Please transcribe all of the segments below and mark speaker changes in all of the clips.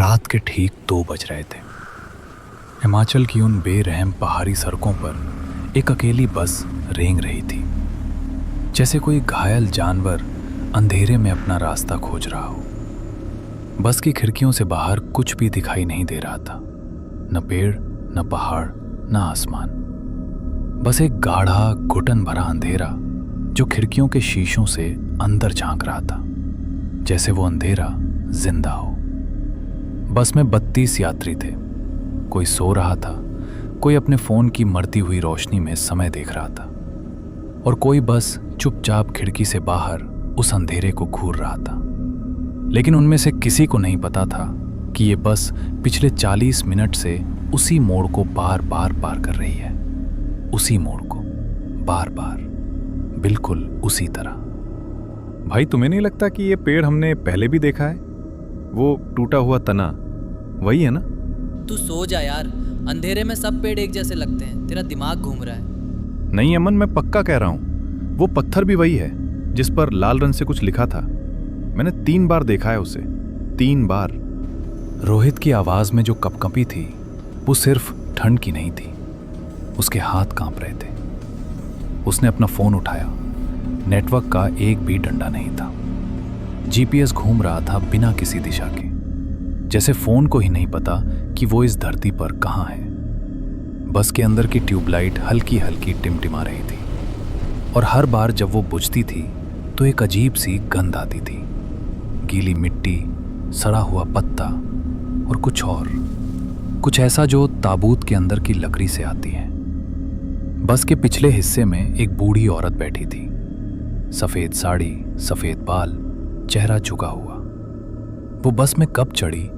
Speaker 1: रात के ठीक 2 बज रहे थे। हिमाचल की उन बेरहम पहाड़ी सड़कों पर एक अकेली बस रेंग रही थी, जैसे कोई घायल जानवर अंधेरे में अपना रास्ता खोज रहा हो। बस की खिड़कियों से बाहर कुछ भी दिखाई नहीं दे रहा था, न पेड़, न पहाड़, न आसमान। बस एक गाढ़ा घुटन भरा अंधेरा जो खिड़कियों के शीशों से अंदर झांक रहा था, जैसे वो अंधेरा जिंदा हो। बस में 32 यात्री थे। कोई सो रहा था, कोई अपने फोन की मरती हुई रोशनी में समय देख रहा था, और कोई बस चुपचाप खिड़की से बाहर उस अंधेरे को घूर रहा था। लेकिन उनमें से किसी को नहीं पता था कि ये बस पिछले 40 मिनट से उसी मोड़ को बार बार पार कर रही है। उसी मोड़ को बार बार, बिल्कुल उसी तरह।
Speaker 2: भाई, तुम्हें नहीं लगता कि ये पेड़ हमने पहले भी देखा है? वो टूटा हुआ तना वही है ना?
Speaker 3: तू सो जा यार, अंधेरे में सब पेड़ एक जैसे लगते हैं, तेरा दिमाग घूम रहा है।
Speaker 2: नहीं अमन, मैं पक्का कह रहा हूँ, वो पत्थर भी वही है जिस पर लाल रंग से कुछ लिखा था। मैंने 3 बार देखा है उसे, 3 बार।
Speaker 1: रोहित की आवाज में जो कपकपी थी वो सिर्फ ठंड की नहीं थी, उसके हाथ कांप रहे थे। उसने अपना फोन उठाया। नेटवर्क का एक भी डंडा नहीं था। जीपीएस घूम रहा था बिना किसी दिशा के, जैसे फोन को ही नहीं पता कि वो इस धरती पर कहाँ है। बस के अंदर की ट्यूबलाइट हल्की हल्की टिमटिमा रही थी, और हर बार जब वो बुझती थी तो एक अजीब सी गंध आती थी। गीली मिट्टी, सड़ा हुआ पत्ता और कुछ ऐसा जो ताबूत के अंदर की लकड़ी से आती है। बस के पिछले हिस्से में एक बूढ़ी औरत बैठी थी। सफेद साड़ी, सफेद बाल, चेहरा झुका हुआ। वो बस में कब चढ़ी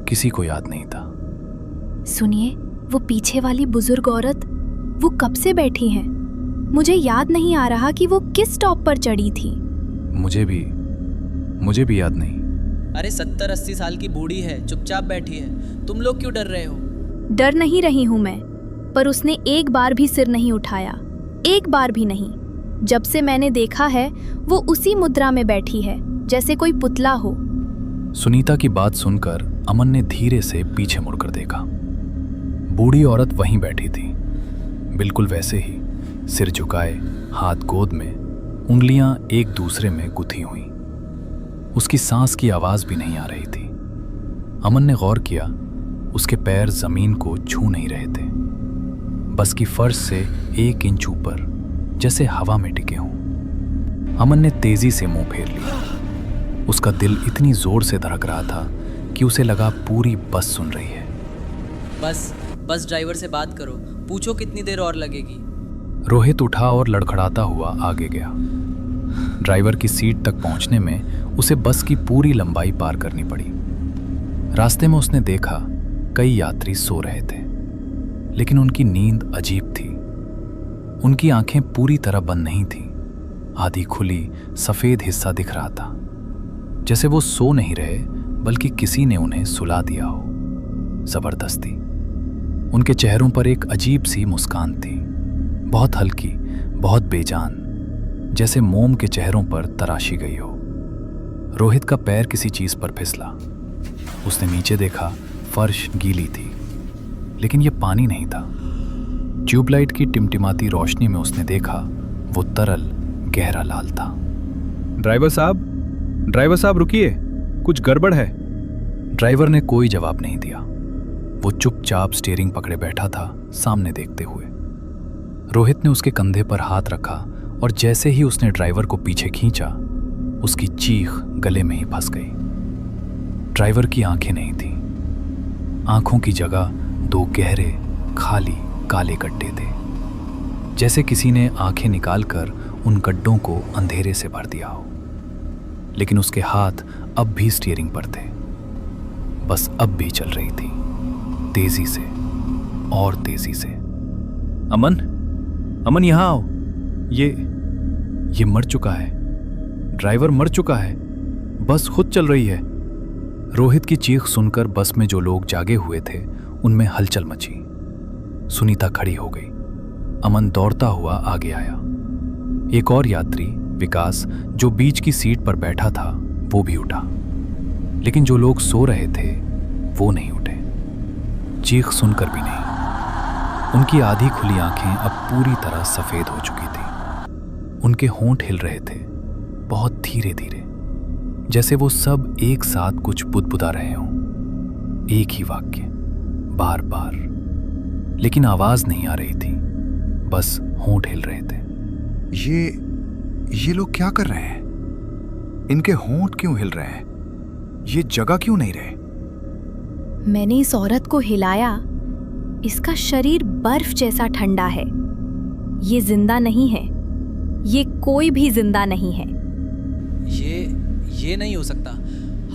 Speaker 1: किसी को याद नहीं था।
Speaker 4: सुनिए, वो पीछे वाली बुजुर्ग औरत वो कब से बैठी हैं? मुझे याद नहीं आ रहा कि वो किस स्टॉप पर चढ़ी थी।
Speaker 1: मुझे भी याद नहीं।
Speaker 3: अरे 70-80 साल की बूढ़ी है, चुपचाप बैठी है। तुम लोग क्यों डर रहे हो?
Speaker 4: डर नहीं रही हूं मैं, पर उसने एक बार भी सिर नहीं उठाया, एक बार भी नहीं। जब से मैंने देखा है वो उसी मुद्रा में बैठी है, जैसे कोई पुतला हो।
Speaker 1: सुनीता की बात सुनकर अमन ने धीरे से पीछे मुड़कर देखा। बूढ़ी औरत वहीं बैठी थी, बिल्कुल वैसे ही, सिर झुकाए, हाथ गोद में, उंगलियां एक दूसरे में गुथी हुई। उसकी सांस की आवाज भी नहीं आ रही थी। अमन ने गौर किया, उसके पैर जमीन को छू नहीं रहे थे, बस की फर्श से 1 इंच ऊपर, जैसे हवा में टिके हों। अमन ने तेजी से मुंह फेर लिया। उसका दिल इतनी जोर से धड़क रहा था कि उसे लगा पूरी बस सुन रही है।
Speaker 3: बस ड्राइवर से बात करो, पूछो कितनी देर और लगेगी।
Speaker 1: रोहित उठा और लड़खड़ाता हुआ आगे गया। ड्राइवर की सीट तक पहुंचने में उसे बस की पूरी लंबाई पार करनी पड़ी। रास्ते में उसने देखा कई यात्री सो रहे थे, लेकिन उनकी नींद अजीब थी। उनकी आंखें पूरी तरह बंद नहीं थीं। आधी खुली सफेद हिस्सा दिख रहा था, जैसे वो सो नहीं रहे बल्कि किसी ने उन्हें सुला दिया हो, जबरदस्ती। उनके चेहरों पर एक अजीब सी मुस्कान थी, बहुत हल्की, बहुत बेजान, जैसे मोम के चेहरों पर तराशी गई हो। रोहित का पैर किसी चीज पर फिसला। उसने नीचे देखा, फर्श गीली थी, लेकिन यह पानी नहीं था। ट्यूबलाइट की टिमटिमाती रोशनी में उसने देखा वो तरल गहरा लाल था।
Speaker 2: ड्राइवर साहब रुकिए, कुछ गड़बड़ है।
Speaker 1: ड्राइवर ने कोई जवाब नहीं दिया। वो चुपचाप स्टीयरिंग पकड़े बैठा था, सामने देखते हुए। रोहित ने उसके कंधे पर हाथ रखा, और जैसे ही उसने ड्राइवर को पीछे खींचा, उसकी चीख गले में ही फंस गई। ड्राइवर की आंखें नहीं थीं। आंखों की जगह 2 गहरे, खाली, काले गड्ढे थे, जैसे किसी ने आंखें निकालकर उन गड्ढों को अंधेरे से भर दिया हो। लेकिन उसके हाथ अब भी स्टीयरिंग पर थे। बस अब भी चल रही थी, तेजी से और तेजी से।
Speaker 2: अमन यहाँ आओ।
Speaker 1: ये मर चुका है। ड्राइवर मर चुका है। बस खुद चल रही है। रोहित की चीख सुनकर बस में जो लोग जागे हुए थे उनमें हलचल मची। सुनीता खड़ी हो गई। अमन दौड़ता हुआ आगे आया। एक और यात्री, विकास, जो बीच की सीट पर बैठा था, वो भी उठा। लेकिन जो लोग सो रहे थे वो नहीं उठे, चीख सुनकर भी नहीं। उनकी आधी खुली आंखें अब पूरी तरह सफेद हो चुकी थी। उनके होंठ हिल रहे थे, बहुत धीरे धीरे, जैसे वो सब एक साथ कुछ बुदबुदा रहे हों, एक ही वाक्य बार बार। लेकिन आवाज नहीं आ रही थी, बस होंठ हिल रहे थे।
Speaker 2: ये लोग क्या कर रहे हैं? इनके होंठ क्यों हिल रहे हैं? ये जगह क्यों नहीं रहे?
Speaker 4: मैंने इस औरत को हिलाया। इसका शरीर बर्फ जैसा ठंडा है। ये जिंदा नहीं है। ये कोई भी जिंदा नहीं है।
Speaker 3: ये नहीं हो सकता।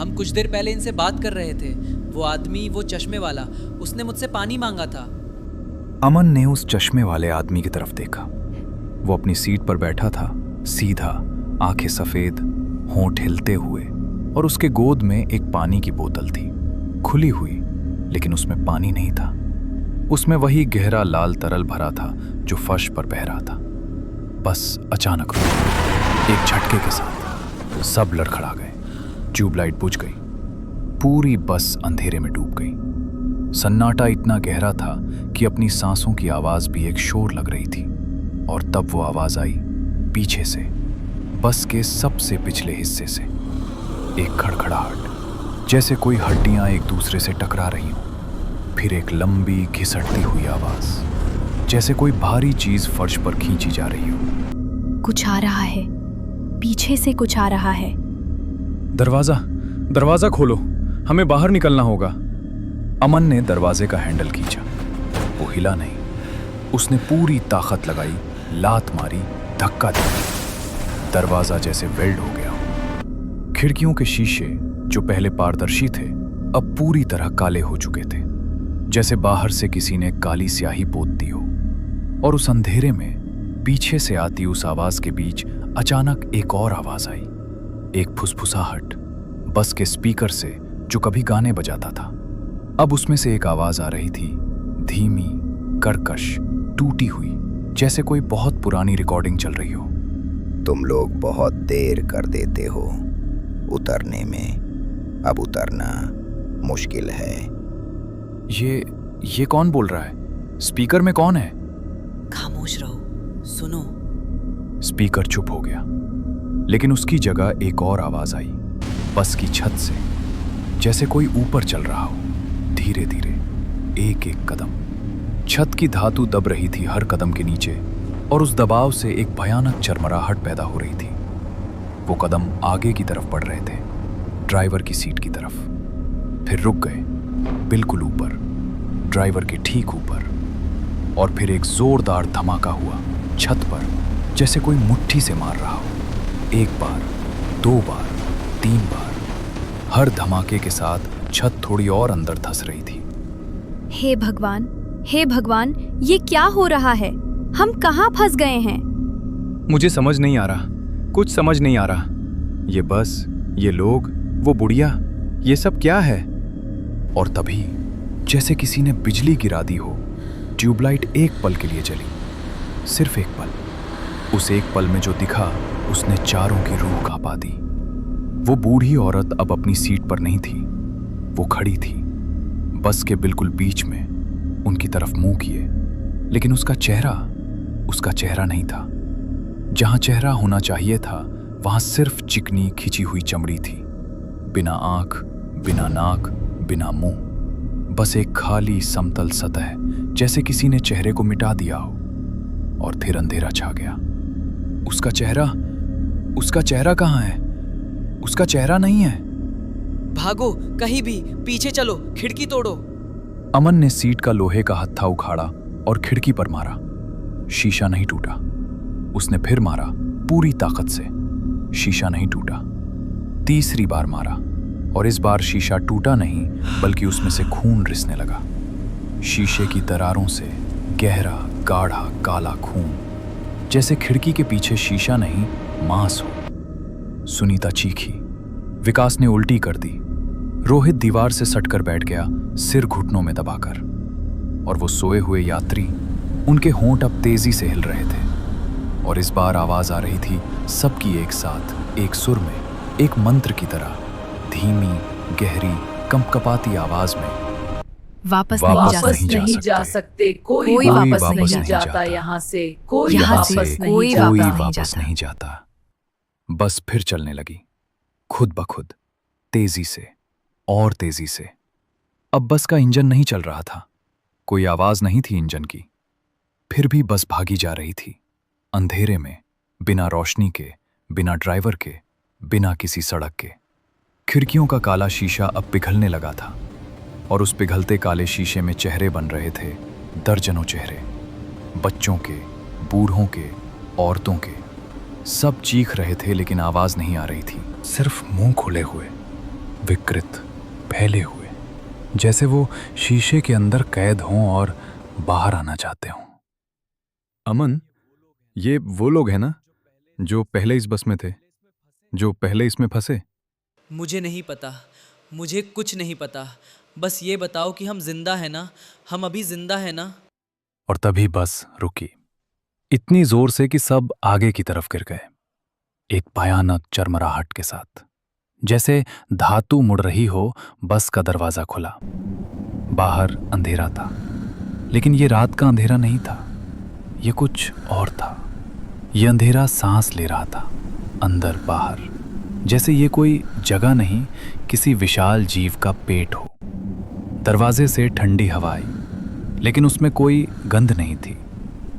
Speaker 3: हम कुछ देर पहले इनसे बात कर रहे थे। वो आदमी, वो चश्मे वाला, उसने मुझसे पानी मांगा था।
Speaker 1: अमन ने उस चश्मे वाले आदमी की तरफ देखा। वो अपनी सीट पर बैठा था, सीधा, आंखें सफेद, होंठ हिलते हुए, और उसके गोद में एक पानी की बोतल थी, खुली हुई, लेकिन उसमें पानी नहीं था। उसमें वही गहरा लाल तरल भरा था जो फर्श पर बह रहा था। बस अचानक रुका। एक झटके के साथ सब लड़खड़ा गए। ट्यूबलाइट बुझ गई। पूरी बस अंधेरे में डूब गई। सन्नाटा इतना गहरा था कि अपनी सांसों की आवाज भी एक शोर लग रही थी। और तब वो आवाज आई पीछे से, बस के सबसे पिछले हिस्से से। एक खड़खड़ाहट, जैसे कोई हड्डियां एक दूसरे से टकरा रही हों। फिर एक लंबी घिसटती हुई आवाज, जैसे कोई भारी चीज फर्श पर खींची जा रही हो।
Speaker 4: कुछ आ रहा है, पीछे से कुछ आ रहा है।
Speaker 1: दरवाजा खोलो, हमें बाहर निकलना होगा। अमन ने दरवाजे का हैंडल खींचा। वो हिला नहीं। उसने पूरी ताकत लगाई, लात मारी, धक्का दिया। दरवाजा जैसे वेल्ड हो गया। खिड़कियों के शीशे, जो पहले पारदर्शी थे, अब पूरी तरह काले हो चुके थे, जैसे बाहर से किसी ने काली स्याही पोत दी हो। और उस अंधेरे में पीछे से आती उस आवाज के बीच अचानक एक और आवाज आई। एक फुसफुसाहट, बस के स्पीकर से जो कभी गाने बजाता था। अब उसमें से एक आवाज आ रही थी, धीमी, कर्कश, टूटी हुई, जैसे कोई बहुत पुरानी रिकॉर्डिंग चल रही हो।
Speaker 5: तुम लोग बहुत देर कर देते हो उतरने में। अब उतरना मुश्किल है।
Speaker 1: ये कौन बोल रहा है? स्पीकर में कौन है?
Speaker 3: खामोश रहो, सुनो।
Speaker 1: स्पीकर चुप हो गया, लेकिन उसकी जगह एक और आवाज आई, बस की छत से, जैसे कोई ऊपर चल रहा हो, धीरे धीरे, एक एक कदम। छत की धातु दब रही थी हर कदम के नीचे, और उस दबाव से एक भयानक चरमराहट पैदा हो रही थी। वो कदम आगे की तरफ बढ़ रहे थे, ड्राइवर की सीट की तरफ। फिर रुक गए, बिल्कुल ऊपर, ड्राइवर के ठीक ऊपर। और फिर एक जोरदार धमाका हुआ छत पर, जैसे कोई मुट्ठी से मार रहा हो। एक बार, 2 बार, 3 बार। हर धमाके के साथ छत थोड़ी और अंदर धंस रही थी।
Speaker 4: हे भगवान, ये क्या हो रहा है? हम कहाँ फंस गए हैं?
Speaker 1: मुझे समझ नहीं आ रहा, कुछ समझ नहीं आ रहा। ये बस, ये लोग, वो बुढ़िया, ये सब क्या है? और तभी जैसे किसी ने बिजली गिरा दी हो, ट्यूबलाइट एक पल के लिए जली, सिर्फ एक पल। उस एक पल में जो दिखा, उसने चारों की रूह कांपा दी। वो बूढ़ी औरत अब अपनी सीट पर नहीं थी, वो खड़ी थी, बस के बिल्कुल बीच में, उनकी तरफ मुंह किए। लेकिन उसका चेहरा नहीं था। जहां चेहरा होना चाहिए था, वहां सिर्फ चिकनी खिंची हुई चमड़ी थी, बिना आंख, बिना नाक, बिना मुंह। बस एक खाली समतल सतह, जैसे किसी ने चेहरे को मिटा दिया हो। और फिर अंधेरा छा गया। उसका चेहरा कहाँ है? उसका चेहरा नहीं है।
Speaker 3: भागो, कहीं भी, पीछे चलो, खिड़की तोड़ो।
Speaker 1: अमन ने सीट का लोहे का हत्था उखाड़ा और खिड़की पर मारा। शीशा नहीं टूटा। उसने फिर मारा पूरी ताकत से, शीशा नहीं टूटा। तीसरी बार मारा, और इस बार शीशा टूटा नहीं, बल्कि उसमें से खून रिसने लगा। शीशे की दरारों से गहरा, गाढ़ा, काला खून, जैसे खिड़की के पीछे शीशा नहीं, मांस हो। सुनीता चीखी। विकास ने उल्टी कर दी। रोहित दीवार से सटकर बैठ गया, सिर घुटनों में दबाकर। और वो सोए हुए यात्री, उनके होंठ अब तेजी से हिल रहे थे। और इस बार आवाज आ रही थी सबकी एक साथ, एक सुर में, एक मंत्र की तरह, धीमी, गहरी, कंपकपाती आवाज में,
Speaker 4: वापस
Speaker 1: वापस
Speaker 4: नहीं जा
Speaker 1: नहीं
Speaker 4: सकते।
Speaker 1: जा
Speaker 6: जा सकते। कोई
Speaker 4: कोई
Speaker 6: वापस
Speaker 4: वापस
Speaker 6: नहीं
Speaker 4: नहीं
Speaker 6: जाता
Speaker 1: जाता।
Speaker 6: यहाँ से। कोई
Speaker 4: यहाँ
Speaker 6: वापस
Speaker 4: से
Speaker 6: नहीं
Speaker 4: कोई
Speaker 6: जाता।
Speaker 1: कोई
Speaker 4: नहीं
Speaker 1: वापस
Speaker 4: जाता।
Speaker 1: नहीं जाता। बस फिर चलने लगी, खुद ब खुद, तेजी से और तेजी से। अब बस का इंजन नहीं चल रहा था, कोई आवाज नहीं थी इंजन की, फिर भी बस भागी जा रही थी, अंधेरे में, बिना रोशनी के, बिना ड्राइवर के, बिना किसी सड़क के। खिड़कियों का काला शीशा अब पिघलने लगा था और उस पिघलते काले शीशे में चेहरे बन रहे थे, दर्जनों चेहरे, बच्चों के, बूढ़ों के, औरतों के। सब चीख रहे थे लेकिन आवाज नहीं आ रही थी, सिर्फ मुंह खुले हुए, विकृत, फैले हुए, जैसे वो शीशे के अंदर कैद हों और बाहर आना चाहते हों।
Speaker 2: अमन, ये वो लोग हैं ना जो पहले इस बस में थे, जो पहले इसमें फंसे?
Speaker 3: मुझे नहीं पता, मुझे कुछ नहीं पता। बस ये बताओ कि हम जिंदा हैं ना? हम अभी जिंदा हैं ना?
Speaker 1: और तभी बस रुकी, इतनी जोर से कि सब आगे की तरफ गिर गए, एक भयानक चरमराहट के साथ, जैसे धातु मुड़ रही हो। बस का दरवाजा खुला, बाहर अंधेरा था, लेकिन ये रात का अंधेरा नहीं था, ये कुछ और था। ये अंधेरा सांस ले रहा था, अंदर बाहर, जैसे ये कोई जगह नहीं, किसी विशाल जीव का पेट हो। दरवाजे से ठंडी हवा आई, लेकिन उसमें कोई गंध नहीं थी,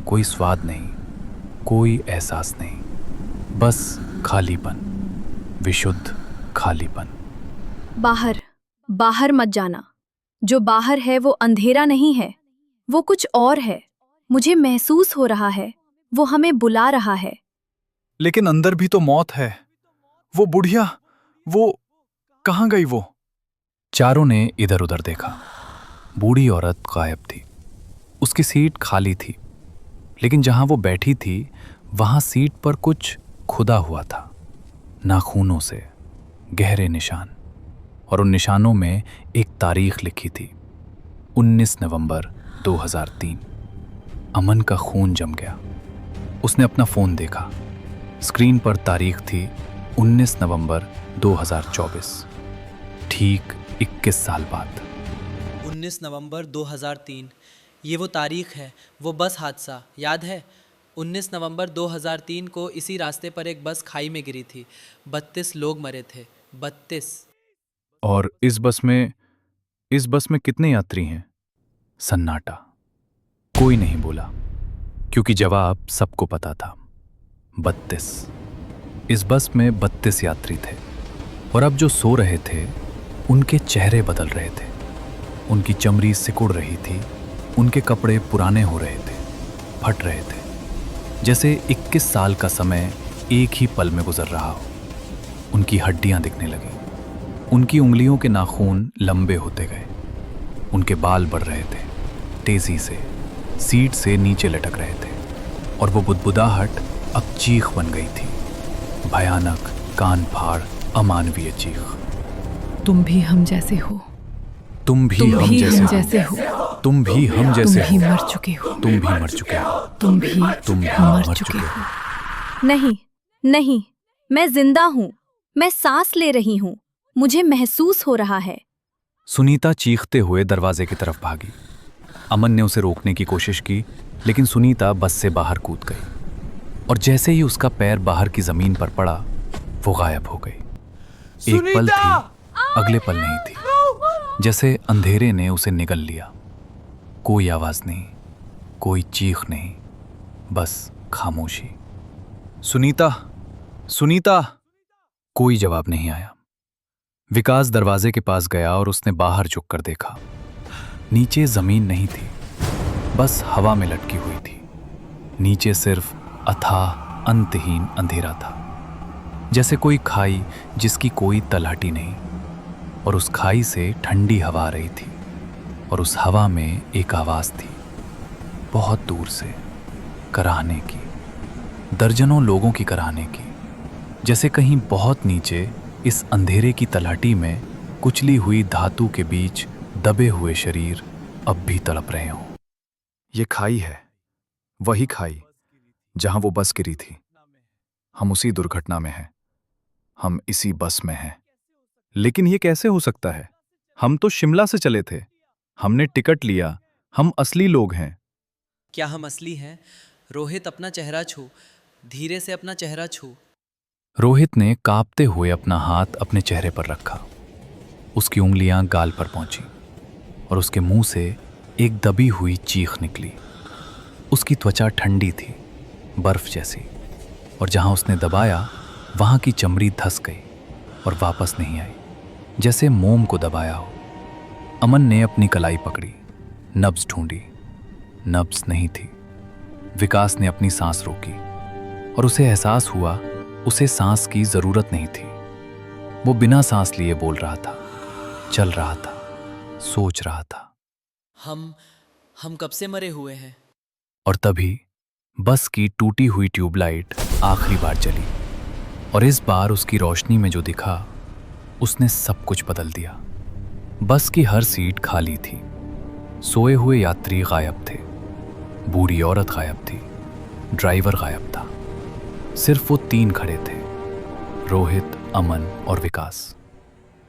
Speaker 1: कोई स्वाद नहीं, कोई एहसास नहीं, बस खालीपन, विशुद्ध खालीपन।
Speaker 4: बाहर, बाहर मत जाना। जो बाहर है वो अंधेरा नहीं है, वो कुछ और है। मुझे महसूस हो रहा है, वो हमें बुला रहा है।
Speaker 1: लेकिन अंदर भी तो मौत है। वो बुढ़िया, वो कहाँ गई वो? चारों ने इधर उधर देखा। बूढ़ी औरत गायब थी, उसकी सीट खाली थी, लेकिन जहां वो बैठी थी वहां सीट पर कुछ खुदा हुआ था, नाखूनों से गहरे निशान, और उन निशानों में एक तारीख लिखी थी, 19 नवंबर 2003। अमन का खून जम गया। उसने अपना फोन देखा, स्क्रीन पर तारीख थी 19 नवंबर 2024, ठीक 21 साल बाद।
Speaker 3: 19 नवंबर 2003, ये वो तारीख है, वो बस हादसा याद है? 19 नवंबर 2003 को इसी रास्ते पर एक बस खाई में गिरी थी, 32 लोग मरे थे, 32।
Speaker 2: और इस बस में कितने यात्री हैं?
Speaker 1: सन्नाटा, कोई नहीं बोला, क्योंकि जवाब सबको पता था, 32। इस बस में 32 यात्री थे, और अब जो सो रहे थे उनके चेहरे बदल रहे थे, उनकी चमड़ी सिकुड़ रही थी, उनके कपड़े पुराने हो रहे थे, फट रहे थे, जैसे 21 साल का समय एक ही पल में गुजर रहा हो। उनकी हड्डियां दिखने लगी, उनकी उंगलियों के नाखून लंबे होते गए, उनके बाल बढ़ रहे थे, तेजी से सीट से नीचे लटक रहे थे, और वो बुदबुदाहट अब चीख बन गई थी, भयानक, कान फाड़, अमानवीय चीख।
Speaker 6: तुम भी हम जैसे हो।
Speaker 1: तुम भी हम जैसे हो, तुम भी हम जैसे
Speaker 6: तुम भी
Speaker 1: हो,
Speaker 6: मर चुके हो।
Speaker 1: तुम भी मर चुके हो,
Speaker 6: तुम भी
Speaker 1: मर चुके हो।
Speaker 4: नहीं, नहीं, मैं जिंदा हूँ, मैं सांस ले रही हूँ, मुझे महसूस हो रहा है।
Speaker 1: सुनीता चीखते हुए दरवाजे की तरफ भागी। अमन ने उसे रोकने की कोशिश की, लेकिन सुनीता बस से बाहर कूद गई, और जैसे ही उसका पैर बाहर की जमीन पर पड़ा, वो गायब हो गई। एक पल थी, अगले पल नहीं थी, जैसे अंधेरे ने उसे निगल लिया। कोई आवाज नहीं, कोई चीख नहीं, बस खामोशी। सुनीता, सुनीता! कोई जवाब नहीं आया। विकास दरवाजे के पास गया और उसने बाहर झुककर देखा। नीचे जमीन नहीं थी, बस हवा में लटकी हुई थी। नीचे सिर्फ अथाह, अंतहीन अंधेरा था, जैसे कोई खाई जिसकी कोई तलहटी नहीं, और उस खाई से ठंडी हवा आ रही थी, और उस हवा में एक आवाज थी, बहुत दूर से, कराहने की, दर्जनों लोगों की कराहने की, जैसे कहीं बहुत नीचे इस अंधेरे की तलहटी में कुचली हुई धातु के बीच दबे हुए शरीर अब भी तड़प रहे हों।
Speaker 2: ये खाई है, वही खाई जहां वो बस गिरी थी। हम उसी दुर्घटना में हैं, हम इसी बस में हैं। लेकिन ये कैसे हो सकता है? हम तो शिमला से चले थे। हमने टिकट लिया। हम असली लोग हैं।
Speaker 3: क्या हम असली हैं? रोहित अपना चेहरा छू, धीरे से अपना चेहरा छू।
Speaker 1: रोहित ने कांपते हुए अपना हाथ अपने चेहरे पर रखा। उसकी उंगलियां गाल पर पहुंची और उसके मुंह से एक दबी हुई चीख निकली। उसकी त्वचा ठंडी थी, बर्फ जैसी, और जहां उसने दबाया वहां की चमड़ी धंस गई और वापस नहीं आई, जैसे मोम को दबाया हो। अमन ने अपनी कलाई पकड़ी, नब्ज ढूंढी। नब्ज नहीं थी। विकास ने अपनी सांस रोकी और उसे एहसास हुआ उसे सांस की जरूरत नहीं थी। वो बिना सांस लिए बोल रहा था, चल रहा था, सोच रहा था।
Speaker 3: हम कब से मरे हुए हैं?
Speaker 1: और तभी बस की टूटी हुई ट्यूबलाइट आखिरी बार जली, और इस बार उसकी रोशनी में जो दिखा उसने सब कुछ बदल दिया। बस की हर सीट खाली थी। सोए हुए यात्री गायब थे। बूढ़ी औरत गायब थी। ड्राइवर गायब था। सिर्फ वो तीन खड़े थे, रोहित, अमन और विकास।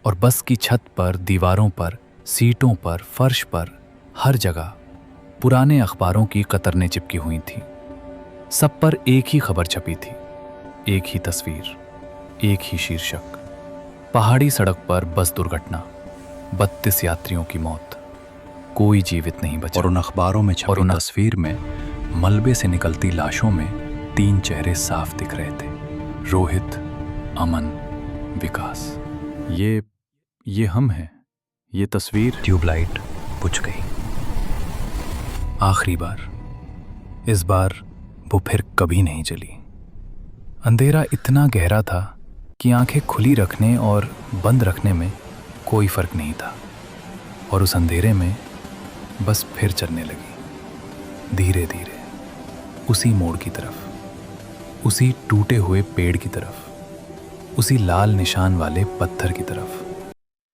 Speaker 1: और बस की छत पर, दीवारों पर, सीटों पर, फर्श पर, हर जगह पुराने अखबारों की कतरनें चिपकी हुई थीं। सब पर एक ही खबर छपी थी, एक ही तस्वीर, एक ही शीर्षक। पहाड़ी सड़क पर बस दुर्घटना, 32 यात्रियों की मौत, कोई जीवित नहीं बचा।
Speaker 7: और उन अखबारों में छपी तस्वीर में मलबे से निकलती लाशों में 3 चेहरे साफ दिख रहे थे, रोहित, अमन, विकास।
Speaker 2: ये हम हैं। ये तस्वीर।
Speaker 1: ट्यूबलाइट बुझ गई। आखिरी बार। इस बार वो फिर कभी नहीं जली। अंधेरा इतना गहरा था कि आंखें खुली रखने और बंद रखने में कोई फर्क नहीं था। और उस अंधेरे में बस फिर चलने लगी, धीरे धीरे, उसी मोड़ की तरफ, उसी टूटे हुए पेड़ की तरफ, उसी लाल निशान वाले पत्थर की तरफ।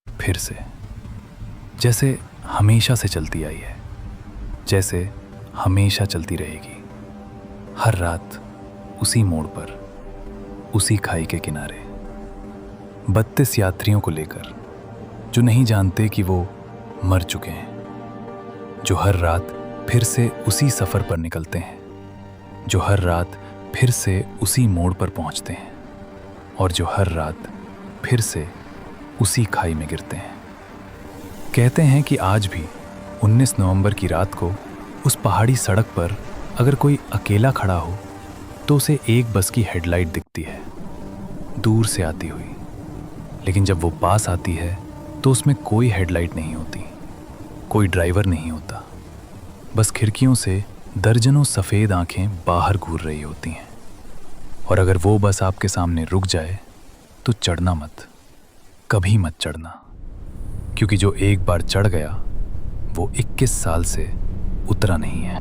Speaker 1: फिर से, जैसे हमेशा से चलती आई है, जैसे हमेशा चलती रहेगी। हर रात उसी मोड़ पर, उसी खाई के किनारे, 32 यात्रियों को लेकर, जो नहीं जानते कि वो मर चुके हैं, जो हर रात फिर से उसी सफ़र पर निकलते हैं, जो हर रात फिर से उसी मोड़ पर पहुंचते हैं, और जो हर रात फिर से उसी खाई में गिरते हैं। कहते हैं कि आज भी 19 नवंबर की रात को उस पहाड़ी सड़क पर अगर कोई अकेला खड़ा हो तो उसे एक बस की हेडलाइट दिखती है, दूर से आती हुई। लेकिन जब वो पास आती है तो उसमें कोई हेडलाइट नहीं होती, कोई ड्राइवर नहीं होता। बस खिड़कियों से दर्जनों सफ़ेद आंखें बाहर घूर रही होती हैं। और अगर वो बस आपके सामने रुक जाए तो चढ़ना मत, कभी मत चढ़ना, क्योंकि जो एक बार चढ़ गया वो 21 साल से उतरा नहीं है।